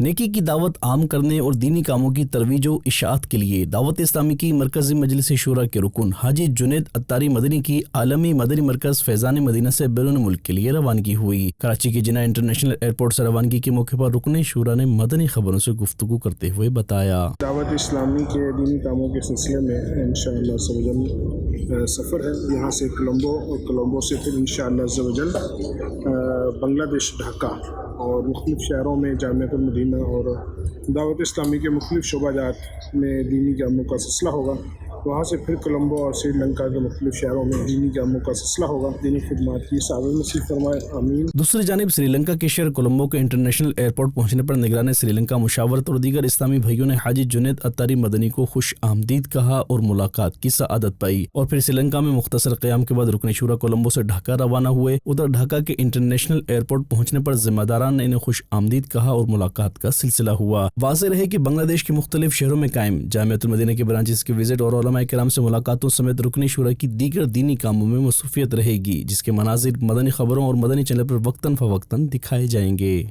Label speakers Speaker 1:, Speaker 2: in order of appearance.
Speaker 1: نیکی کی دعوت عام کرنے اور دینی کاموں کی ترویج و اشاعت کے لیے دعوت اسلامی کی مرکزی مجلس شورا کے رکن حاجی جنید عطاری مدنی کی عالمی مدنی مرکز فیضان مدینہ سے بیرون ملک کے لیے روانگی ہوئی۔ کراچی کی جناح انٹرنیشنل ایئرپورٹ سے روانگی کے موقع پر رکن شورا نے مدنی خبروں سے گفتگو کرتے ہوئے بتایا،
Speaker 2: دعوت اسلامی کے دینی کاموں کے سلسلے میں انشاءاللہ عز و جل سفر ہے یہاں سے کولمبو، اور کولمبو سے پھر انشاءاللہ عز و جل بنگلہ دیش ڈھاکہ اور مختلف شہروں میں جامعۃ المدینہ اور دعوت اسلامی کے مختلف شعبہ جات میں دینی کاموں کا سلسلہ ہوگا۔ وہاں سے پھر کولمبو اور سری لنکا کے مختلف شہروں میں دینی کاموں کا سلسلہ ہوگا۔ دینی خدمات کی سعادت نصیب فرمائے، آمین۔
Speaker 1: دوسری جانب سری لنکا کے شہر کولمبو کے انٹرنیشنل ایئرپورٹ پہنچنے پر نگران سری لنکا مشاورت اور دیگر اسلامی بھائیوں نے حاجی جنید عطاری مدنی کو خوش آمدید کہا اور ملاقات کی سعادت پائی، اور پھر سری لنکا میں مختصر قیام کے بعد رکن شورا کولمبو سے ڈھاکہ روانہ ہوئے۔ ادھر ڈھاکہ کے انٹرنیشنل ایئرپورٹ پہنچنے پر ذمہ داران نے انہیں خوش آمدید کہا اور ملاقات کا سلسلہ ہوا۔ واضح رہے کہ بنگلہ دیش کے مختلف شہروں میں قائم جامعۃ المدینہ کے برانچز کی وزٹ اور علماء کرام سے ملاقاتوں سمیت رکن شورا کی دیگر دینی کاموں میں مصروفیت رہے گی، جس کے مناظر مدنی خبروں اور مدنی چینل پر وقتاً فوقتاً دکھائے جائیں گے۔